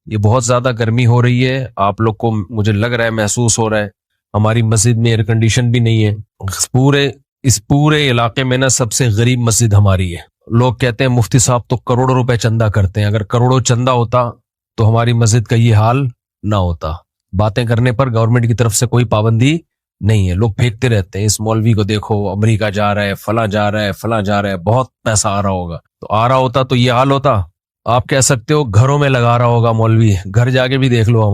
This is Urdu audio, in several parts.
یہ بہت زیادہ گرمی ہو رہی ہے، آپ لوگ کو مجھے لگ رہا ہے محسوس ہو رہا ہے، ہماری مسجد میں ایئر کنڈیشن بھی نہیں ہے۔ اس پورے علاقے میں نا سب سے غریب مسجد ہماری ہے۔ لوگ کہتے ہیں مفتی صاحب تو کروڑوں روپے چندہ کرتے ہیں، اگر کروڑوں چندہ ہوتا تو ہماری مسجد کا یہ حال نہ ہوتا۔ باتیں کرنے پر گورنمنٹ کی طرف سے کوئی پابندی نہیں ہے، لوگ پھینکتے رہتے ہیں، اس مولوی کو دیکھو امریکہ جا رہا ہے، فلاں جا رہا ہے، فلاں جا رہا ہے، بہت پیسہ آ رہا ہوگا۔ تو آ رہا ہوتا تو یہ حال ہوتا؟ آپ کہہ سکتے ہو گھروں میں لگا رہا ہوگا مولوی، گھر جا کے بھی دیکھ لو،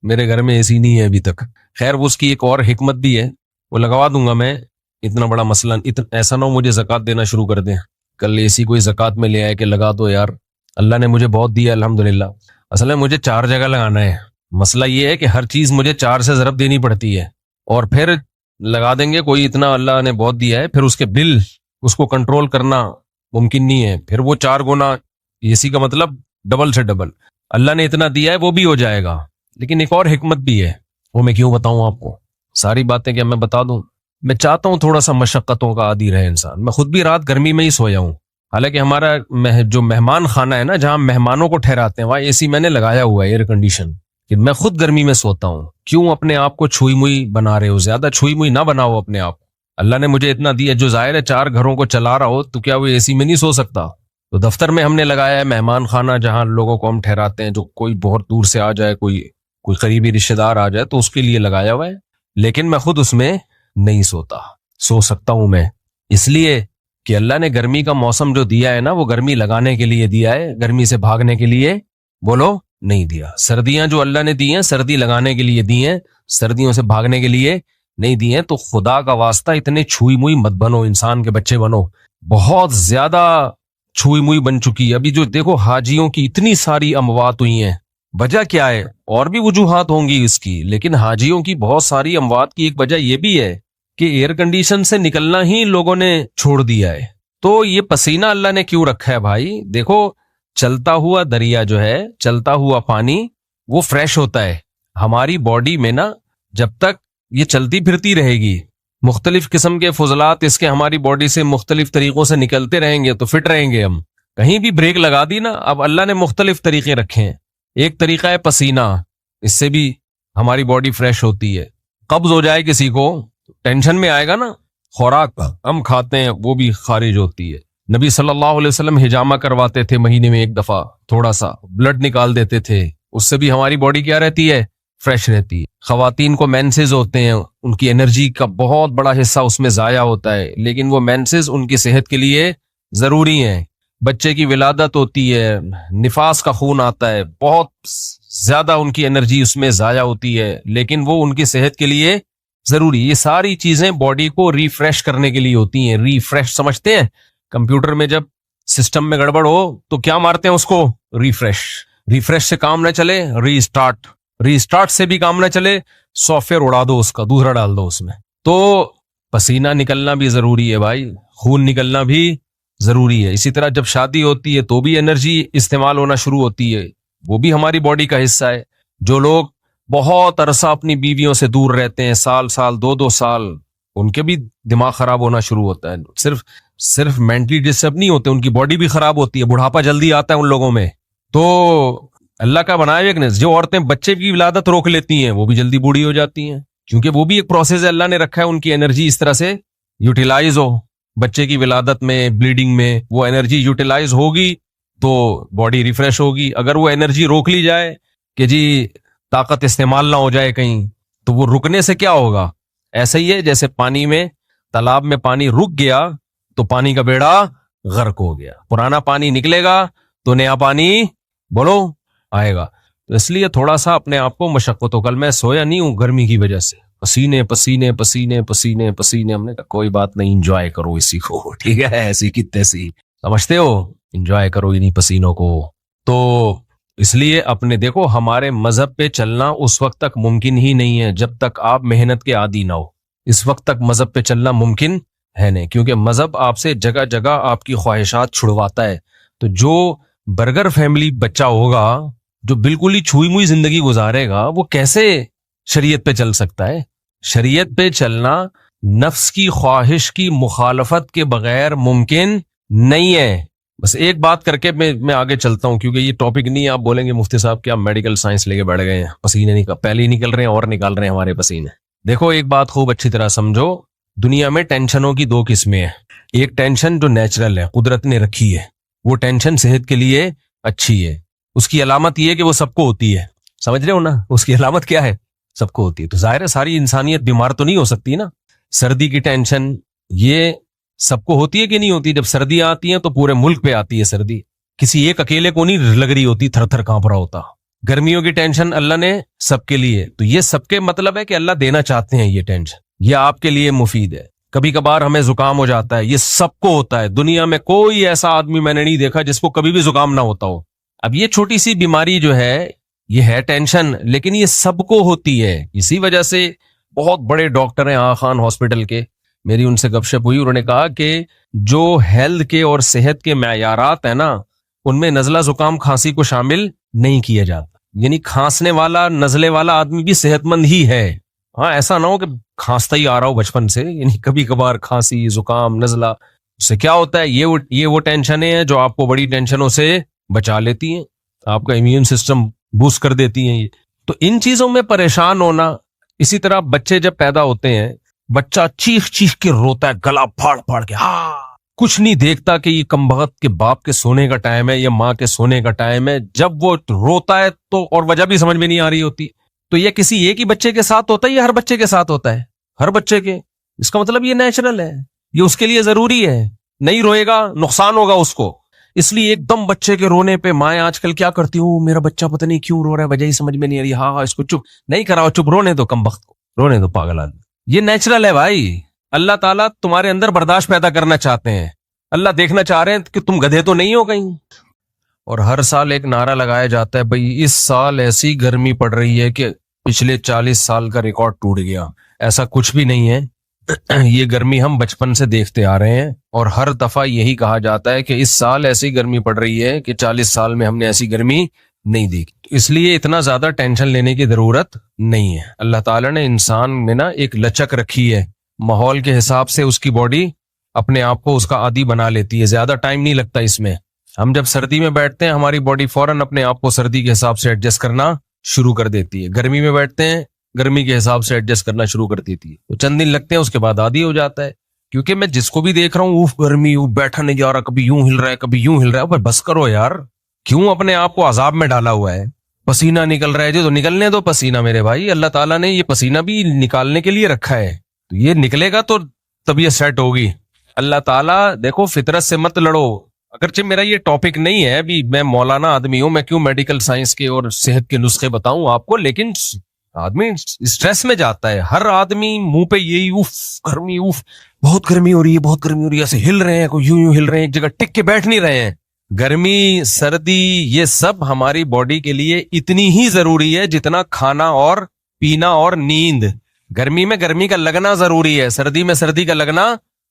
میرے گھر میں اے سی نہیں ہے ابھی تک۔ خیر اس کی ایک اور حکمت بھی ہے، وہ لگوا دوں گا میں، اتنا بڑا مسئلہ ایسا نہ ہو مجھے زکوٰۃ دینا شروع کر دیں، کل اے سی کوئی زکوٰۃ میں لے آئے کہ لگا دو یار، اللہ نے مجھے بہت دیا الحمدللہ۔ اصل میں مجھے 4 جگہ لگانا ہے، مسئلہ یہ ہے کہ ہر چیز مجھے 4 سے ضرب دینی پڑتی ہے، اور پھر لگا دیں گے کوئی، اتنا اللہ نے بہت دیا ہے، پھر اس کے بل اس کو کنٹرول کرنا ممکن نہیں ہے، پھر وہ 4 گنا اے سی کا مطلب ڈبل سے ڈبل، اللہ نے اتنا دیا ہے وہ بھی ہو جائے گا۔ لیکن ایک اور حکمت بھی ہے، وہ میں کیوں بتاؤں آپ کو، ساری باتیں کیا میں بتا دوں؟ میں چاہتا ہوں تھوڑا سا مشقتوں کا عادی رہے انسان، میں خود بھی رات گرمی میں ہی سویا ہوں، حالانکہ ہمارا جو مہمان خانہ ہے نا جہاں مہمانوں کو ٹھہراتے ہیں وہاں اے سی میں نے لگایا ہوا ہے، ایئر کنڈیشن، کہ میں خود گرمی میں سوتا ہوں۔ کیوں اپنے آپ کو چھوئی موئی بنا رہے ہو؟ زیادہ چھوئی موئی نہ بناؤ اپنے آپ کو، اللہ نے مجھے اتنا دیا، جو ظاہر ہے 4 گھروں کو چلا رہا ہو تو کیا وہ اے سی میں نہیں سو سکتا؟ تو دفتر میں ہم نے لگایا ہے مہمان خانہ، جہاں لوگوں کو ہم ٹھہراتے ہیں، جو کوئی بہت دور سے آ جائے، کوئی قریبی رشتہ دار آ جائے تو اس کے لیے لگایا ہوا ہے، لیکن میں خود اس میں نہیں سوتا۔ سو سکتا ہوں میں اس لیے کہ اللہ نے گرمی کا موسم جو دیا ہے نا وہ گرمی لگانے کے لیے دیا ہے، گرمی سے بھاگنے کے لیے بولو نہیں دیا۔ سردیاں جو اللہ نے دی ہیں سردی لگانے کے لیے دی ہیں، سردیوں سے بھاگنے کے لیے نہیں دی ہیں۔ تو خدا کا واسطہ اتنے چھوئی موئی مت بنو، انسان کے بچے بنو، بہت زیادہ چھوئی موئی بن چکی ہے۔ ابھی جو دیکھو حاجیوں کی اتنی ساری اموات ہوئی ہیں، وجہ کیا ہے؟ اور بھی وجوہات ہوں گی اس کی، لیکن حاجیوں کی بہت ساری اموات کی ایک وجہ یہ بھی ہے کہ ایئر کنڈیشن سے نکلنا ہی لوگوں نے چھوڑ دیا ہے۔ تو یہ پسینہ اللہ نے کیوں رکھا ہے بھائی؟ دیکھو چلتا ہوا دریا جو ہے، چلتا ہوا پانی، وہ فریش ہوتا ہے۔ ہماری باڈی میں نا جب تک یہ چلتی پھرتی رہے گی، مختلف قسم کے فضلات اس کے ہماری باڈی سے مختلف طریقوں سے نکلتے رہیں گے تو فٹ رہیں گے ہم۔ کہیں بھی بریک لگا دی نا، اب اللہ نے مختلف طریقے رکھے ہیں، ایک طریقہ ہے پسینہ، اس سے بھی ہماری باڈی فریش ہوتی ہے۔ قبض ہو جائے کسی کو، ٹینشن میں آئے گا نا، خوراک ہم کھاتے ہیں وہ بھی خارج ہوتی ہے۔ نبی صلی اللہ علیہ وسلم حجامہ کرواتے تھے مہینے میں 1 دفعہ، تھوڑا سا بلڈ نکال دیتے تھے، اس سے بھی ہماری باڈی کیا رہتی ہے؟ فریش رہتی ہے۔ خواتین کو مینسز ہوتے ہیں، ان کی انرجی کا بہت بڑا حصہ اس میں ضائع ہوتا ہے، لیکن وہ مینسز ان کی صحت کے لیے ضروری ہیں۔ بچے کی ولادت ہوتی ہے، نفاس کا خون آتا ہے، بہت زیادہ ان کی انرجی اس میں ضائع ہوتی ہے، لیکن وہ ان کی صحت کے لیے ضروری۔ یہ ساری چیزیں باڈی کو ریفریش کرنے کے لیے ہوتی ہیں۔ ریفریش سمجھتے ہیں؟ کمپیوٹر میں جب سسٹم میں گڑبڑ ہو تو کیا مارتے ہیں اس کو؟ ریفریش۔ ریفریش سے کام نہ چلے، ری اسٹارٹ۔ ری اسٹارٹ سے بھی کام نہ چلے، سافٹ ویئر اڑا دو اس کا، دوسرا ڈال دو اس میں۔ تو پسینہ نکلنا بھی ضروری ہے بھائی، خون نکلنا بھی ضروری ہے۔ اسی طرح جب شادی ہوتی ہے تو بھی انرجی استعمال ہونا شروع ہوتی ہے، وہ بھی ہماری باڈی کا حصہ ہے۔ جو لوگ بہت عرصہ اپنی بیویوں سے دور رہتے ہیں، سال 2 سال، ان کے بھی دماغ خراب ہونا شروع ہوتا ہے۔ صرف مینٹلی ڈسٹرب نہیں ہوتے، ان کی باڈی بھی خراب ہوتی ہے، بڑھاپا جلدی آتا ہے ان لوگوں میں۔ تو اللہ کا بنایا ایک جو عورتیں بچے کی ولادت روک لیتی ہیں وہ بھی جلدی بوڑھی ہو جاتی ہیں، کیونکہ وہ بھی ایک پروسیس اللہ نے رکھا ہے، ان کی انرجی اس طرح سے یوٹیلائز ہو۔ بچے کی ولادت میں، بلیڈنگ میں وہ انرجی یوٹیلائز ہوگی تو باڈی ریفریش ہوگی۔ اگر وہ انرجی روک لی جائے کہ جی طاقت استعمال نہ ہو جائے کہیں، تو وہ رکنے سے کیا ہوگا؟ ایسا ہی ہے جیسے پانی میں، تالاب میں پانی رک گیا تو پانی کا بیڑا غرق ہو گیا، پرانا پانی نکلے گا تو نیا پانی بولو آئے گا۔ تو اس لیے تھوڑا سا اپنے آپ کو مشقت ہو۔ کل میں سویا نہیں ہوں گرمی کی وجہ سے، پسینے پسینے پسینے پسینے پسینے۔ ہم نے کہا کوئی بات نہیں، انجوائے کرو اسی کو، ٹھیک ہے، ایسی کی تیسی، سمجھتے ہو، انجوائے کرو انہی پسینوں کو۔ تو اس لیے اپنے دیکھو، ہمارے مذہب پہ چلنا اس وقت تک ممکن ہی نہیں ہے جب تک آپ محنت کے عادی نہ ہو۔ اس وقت تک مذہب پہ چلنا ممکن ہے نہیں، کیونکہ مذہب آپ سے جگہ جگہ آپ کی خواہشات چھڑواتا ہے۔ تو جو برگر فیملی بچہ ہوگا، جو بالکل ہی چھوئی موئی زندگی گزارے گا، وہ کیسے شریعت پہ چل سکتا ہے؟ شریعت پہ چلنا نفس کی خواہش کی مخالفت کے بغیر ممکن نہیں ہے۔ بس ایک بات کر کے میں آگے چلتا ہوں، کیونکہ یہ ٹاپک نہیں ہے. آپ بولیں گے مفتی صاحب کیا میڈیکل سائنس لے کے بیٹھ گئے ہیں، پسینے پہلے ہی نکل رہے ہیں اور نکال رہے ہیں ہمارے پسینے. دیکھو ایک بات خوب اچھی طرح سمجھو، دنیا میں ٹینشنوں کی دو قسمیں ہیں. ایک ٹینشن جو نیچرل ہے، قدرت نے رکھی ہے، وہ ٹینشن صحت کے لیے اچھی ہے. اس کی علامت یہ ہے کہ وہ سب کو ہوتی ہے. سمجھ رہے ہو نا، اس کی علامت کیا ہے؟ سب کو ہوتی ہے. تو ظاہر ہے ساری انسانیت بیمار تو نہیں ہو سکتی نا. سردی کی ٹینشن یہ سب کو ہوتی ہے کہ نہیں ہوتی؟ جب سردیاں آتی ہیں تو پورے ملک پہ آتی ہے سردی، کسی ایک اکیلے کو نہیں لگ رہی ہوتی، تھر تھر کانپ رہا ہوتا. گرمیوں کی ٹینشن اللہ نے سب کے لیے، تو یہ سب کے مطلب ہے کہ اللہ دینا چاہتے ہیں یہ ٹینشن، یہ آپ کے لیے مفید ہے. کبھی کبھار ہمیں زکام ہو جاتا ہے، یہ سب کو ہوتا ہے. دنیا میں کوئی ایسا آدمی میں نے نہیں دیکھا جس کو کبھی بھی زکام نہ ہوتا ہو. اب یہ چھوٹی سی بیماری جو ہے یہ ہے ٹینشن، لیکن یہ سب کو ہوتی ہے. اسی وجہ سے بہت بڑے ڈاکٹر ہیں آغا خان ہاسپٹل کے، میری ان سے گپ شپ ہوئی، انہوں نے کہا کہ جو ہیلتھ کے اور صحت کے معیارات ہیں نا، ان میں نزلہ زکام کھانسی کو شامل نہیں کیا جاتا. یعنی کھانسنے والا نزلے والا آدمی بھی صحت مند ہی ہے. ہاں ایسا نہ ہو کہ کھانستا ہی آ رہا ہو بچپن سے، یعنی کبھی کبھار کھانسی زکام نزلہ، اس سے کیا ہوتا ہے؟ یہ وہ ٹینشنیں ہیں جو آپ کو بڑی ٹینشنوں سے بچا لیتی ہیں، آپ کا امیون سسٹم بوسٹ کر دیتی ہیں. تو ان چیزوں میں پریشان ہونا. اسی طرح بچے جب پیدا ہوتے ہیں، بچہ چیخ چیخ کے روتا ہے، گلا پھاڑ پھاڑ کے، کچھ نہیں دیکھتا کہ یہ کمبخت کے باپ کے سونے کا ٹائم ہے یا ماں کے سونے کا ٹائم ہے. جب وہ روتا ہے تو اور وجہ بھی سمجھ میں نہیں آ رہی ہوتی. تو یہ کسی ایک ہی بچے کے ساتھ ہوتا ہے یا ہر بچے کے ساتھ ہوتا ہے؟ ہر بچے کے. اس کا مطلب یہ نیچرل ہے، یہ اس کے لیے ضروری ہے. نہیں روئے گا نقصان ہوگا اس کو. اس لیے ایک دم بچے کے رونے پہ مائیں آج کل کیا کرتی ہوں، میرا بچہ پتہ نہیں کیوں رو رہا ہے، وجہ ہی سمجھ میں نہیں آ رہی، ہاں اس کو چپ نہیں کراؤ، چپ رونے دو کمبخت کو، رونے دو پاگل آدمی. یہ نیچرل ہے بھائی. اللہ تعالیٰ تمہارے اندر برداشت پیدا کرنا چاہتے ہیں. اللہ دیکھنا چاہ رہے ہیں کہ تم گدھے تو نہیں ہو کہیں. اور ہر سال ایک نعرہ لگایا جاتا ہے، بھئی اس سال ایسی گرمی پڑ رہی ہے کہ پچھلے 40 سال کا ریکارڈ ٹوٹ گیا. ایسا کچھ بھی نہیں ہے. یہ گرمی ہم بچپن سے دیکھتے آ رہے ہیں، اور ہر دفعہ یہی کہا جاتا ہے کہ اس سال ایسی گرمی پڑ رہی ہے کہ 40 سال میں ہم نے ایسی گرمی نہیں دیکھی. اس لیے اتنا زیادہ ٹینشن لینے کی ضرورت نہیں ہے. اللہ تعالیٰ نے انسان میں نا ایک لچک رکھی ہے، ماحول کے حساب سے اس کی باڈی اپنے آپ کو اس کا عادی بنا لیتی ہے. زیادہ ٹائم نہیں لگتا اس میں. ہم جب سردی میں بیٹھتے ہیں ہماری باڈی فوراً اپنے آپ کو سردی کے حساب سے ایڈجسٹ کرنا شروع کر دیتی ہے. گرمی میں بیٹھتے ہیں گرمی کے حساب سے ایڈجسٹ کرنا شروع کر دیتی ہے. تو چند دن لگتے ہیں، اس کے بعد عادی ہو جاتا ہے. کیونکہ میں جس کو بھی دیکھ رہا ہوں، اوف گرمی، اوف بیٹھا نہیں جا رہا، کبھی یوں ہل رہا ہے کبھی یوں ہل رہا ہے. بس کرو یار، کیوں اپنے آپ کو عذاب میں ڈالا ہوا ہے؟ پسینہ نکل رہا ہے جو، تو نکلنے دو پسینہ میرے بھائی. اللہ تعالیٰ نے یہ پسینہ بھی نکالنے کے لیے رکھا ہے، تو یہ نکلے گا تو طبیعت سیٹ ہوگی. اللہ تعالیٰ دیکھو فطرت سے مت لڑو. اگرچہ میرا یہ ٹاپک نہیں ہے، ابھی میں مولانا آدمی ہوں، میں کیوں میڈیکل سائنس کے اور صحت کے نسخے بتاؤں آپ کو، لیکن آدمی اسٹریس میں جاتا ہے. ہر آدمی منہ پہ یہی اوف گرمی، اوف بہت گرمی ہو رہی ہے، بہت گرمی ہو رہی ہے، ایسے ہل رہے ہیں، کوئی یوں ہل رہے ہیں، ایک جگہ ٹک کے بیٹھ نہیں رہے ہیں. گرمی سردی یہ سب ہماری باڈی کے لیے اتنی ہی ضروری ہے جتنا کھانا اور پینا اور نیند. گرمی میں گرمی کا لگنا ضروری ہے، سردی میں سردی کا لگنا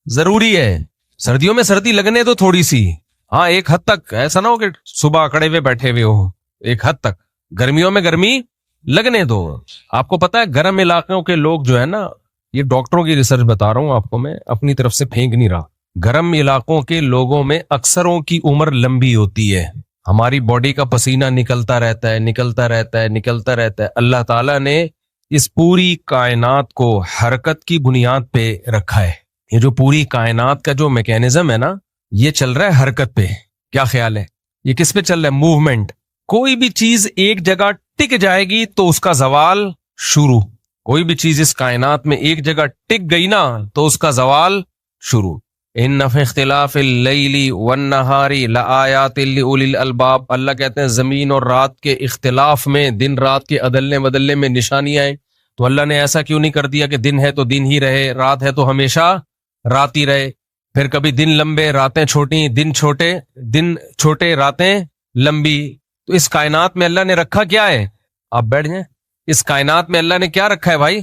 ضروری ہے. سردیوں میں سردی لگنے تو تھوڑی سی، ہاں ایک حد تک. ایسا نہ ہو کہ صبح کڑے ہوئے بیٹھے ہوئے ہو، ایک حد تک. گرمیوں میں گرمی لگنے دو. آپ کو پتا ہے گرم علاقوں کے لوگ جو ہے نا، یہ ڈاکٹروں کی ریسرچ بتا رہا ہوں آپ کو، میں اپنی طرف سے پھینک نہیں رہا. گرم علاقوں کے لوگوں میں اکثروں کی عمر لمبی ہوتی ہے. ہماری باڈی کا پسینہ نکلتا رہتا ہے، نکلتا رہتا ہے، نکلتا رہتا ہے. اللہ تعالیٰ نے اس پوری کائنات کو حرکت کی بنیاد پہ رکھا ہے. یہ جو پوری کائنات کا جو میکینزم ہے نا، یہ چل رہا ہے حرکت پہ. کیا خیال ہے یہ کس پہ چل رہا ہے؟ موومنٹ. کوئی بھی چیز ایک جگہ ٹک جائے گی تو اس کا زوال شروع. کوئی بھی چیز اس کائنات میں ایک جگہ ٹک گئی نا تو اس کا زوال شروع. ان فی اختلاف اللیل والنہار لآیات لأولی الالباب. اللہ کہتے ہیں زمین اور رات کے اختلاف میں، دن رات کے عدلنے بدلنے میں نشانیاں ہیں. تو اللہ نے ایسا کیوں نہیں کر دیا کہ دن ہے تو دن ہی رہے، رات ہے تو ہمیشہ رات ہی رہے؟ پھر کبھی دن لمبے راتیں چھوٹی، دن چھوٹے راتیں لمبی. تو اس کائنات میں اللہ نے رکھا کیا ہے؟ آپ بیٹھ جائیں. اس کائنات میں اللہ نے کیا رکھا ہے بھائی؟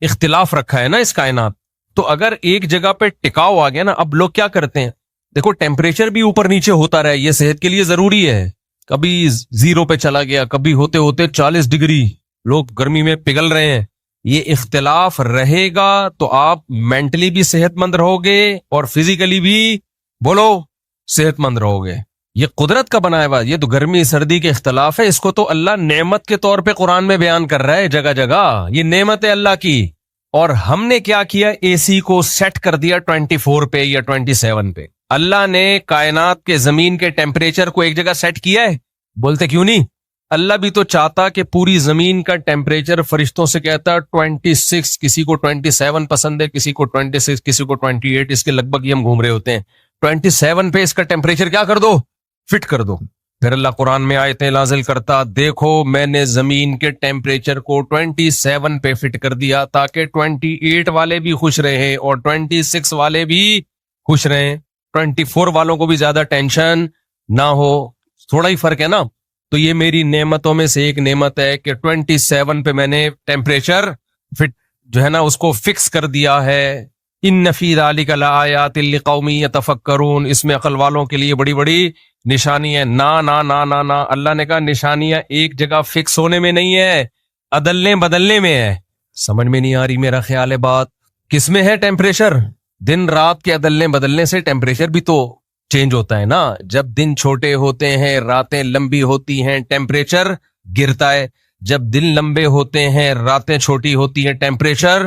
اختلاف رکھا ہے نا اس کائنات. تو اگر ایک جگہ پہ ٹکاؤ آ گیا نا، اب لوگ کیا کرتے ہیں، دیکھو ٹیمپریچر بھی اوپر نیچے ہوتا رہے، یہ صحت کے لیے ضروری ہے. کبھی 0 پہ چلا گیا، کبھی ہوتے ہوتے 40 ڈگری، لوگ گرمی میں پگھل رہے ہیں. یہ اختلاف رہے گا تو آپ مینٹلی بھی صحت مند رہو گے اور فزیکلی بھی، بولو صحت مند رہو گے. یہ قدرت کا بنایا ہوا, یہ تو گرمی سردی کے اختلاف ہے, اس کو تو اللہ نعمت کے طور پہ قرآن میں بیان کر رہا ہے جگہ جگہ. یہ نعمت ہے اللہ کی. اور ہم نے کیا کیا, اے سی کو سیٹ کر دیا 24 پہ یا 27 پہ. اللہ نے کائنات کے زمین کے ٹیمپریچر کو ایک جگہ سیٹ کیا ہے. بولتے کیوں نہیں؟ اللہ بھی تو چاہتا کہ پوری زمین کا ٹیمپریچر فرشتوں سے کہتا 26, کسی کو 27 پسند ہے, کسی کو 26, کسی کو 28, اس کے لگ بھگ ہی ہم گھوم رہے ہوتے ہیں. 27 پہ اس کا ٹیمپریچر کیا کر دو, فٹ کر دو. پھر اللہ قرآن میں آیتیں نازل کرتا, دیکھو میں نے زمین کے ٹیمپریچر کو 27 پہ فٹ کر دیا تاکہ 28 والے بھی خوش رہیں اور 26 والے بھی خوش رہیں, 24 والوں کو بھی زیادہ ٹینشن نہ ہو. تھوڑا ہی فرق ہے نا. تو یہ میری نعمتوں میں سے ایک نعمت ہے کہ 27 پہ میں نے ٹیمپریچر فٹ جو ہے نا اس کو فکس کر دیا ہے. ان فی ذلک لآیات لقوم یتفکرون, اس میں عقل والوں کے لیے بڑی بڑی نشانی ہے. نا نا نا نا نا, اللہ نے کہا نشانیاں ایک جگہ فکس ہونے میں نہیں ہے, عدلنے بدلنے میں ہے. سمجھ میں نہیں آ رہی میرا خیال ہے بات. کس میں ہے ٹیمپریچر؟ دن رات کے عدلنے بدلنے سے ٹیمپریچر بھی تو چینج ہوتا ہے نا. جب دن چھوٹے ہوتے ہیں راتیں لمبی ہوتی ہیں ٹیمپریچر گرتا ہے, جب دن لمبے ہوتے ہیں راتیں چھوٹی ہوتی ہیں ٹیمپریچر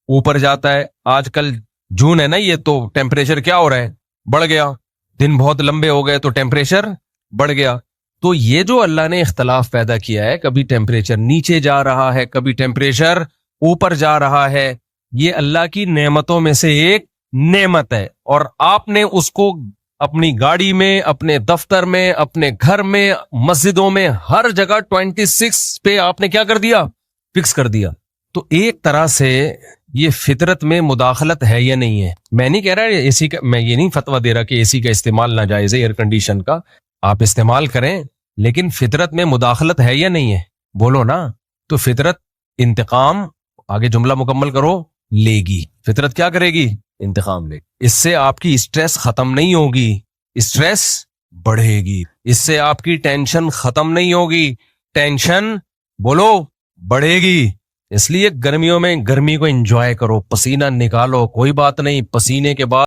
اوپر جاتا ہے. آج کل جون ہے نا, یہ تو ٹیمپریچر کیا ہو رہا ہے, بڑھ گیا. دن بہت لمبے ہو گئے تو ٹیمپریچر بڑھ گیا. تو یہ جو اللہ نے اختلاف پیدا کیا ہے, کبھی ٹیمپریچر نیچے جا رہا ہے کبھی ٹیمپریچر اوپر جا رہا ہے, یہ اللہ کی نعمتوں میں سے ایک نعمت ہے. اور آپ نے اس کو اپنی گاڑی میں, اپنے دفتر میں, اپنے گھر میں, مسجدوں میں, ہر جگہ 26 پہ آپ نے کیا کر دیا, فکس کر دیا. تو ایک طرح سے یہ فطرت میں مداخلت ہے یا نہیں ہے. میں نہیں کہہ رہا اے سی کا, میں یہ نہیں فتویٰ دے رہا کہ اے سی کا استعمال ناجائز ہے, ایئر کنڈیشن کا آپ استعمال کریں, لیکن فطرت میں مداخلت ہے یا نہیں ہے, بولو نا. تو فطرت انتقام, آگے جملہ مکمل کرو, لے گی. فطرت کیا کرے گی, انتقام لے گی. اس سے آپ کی اسٹریس ختم نہیں ہوگی, اسٹریس بڑھے گی. اس سے آپ کی ٹینشن ختم نہیں ہوگی, ٹینشن بولو بڑھے گی. اس لیے گرمیوں میں گرمی کو انجوائے کرو, پسینہ نکالو, کوئی بات نہیں, پسینے کے بعد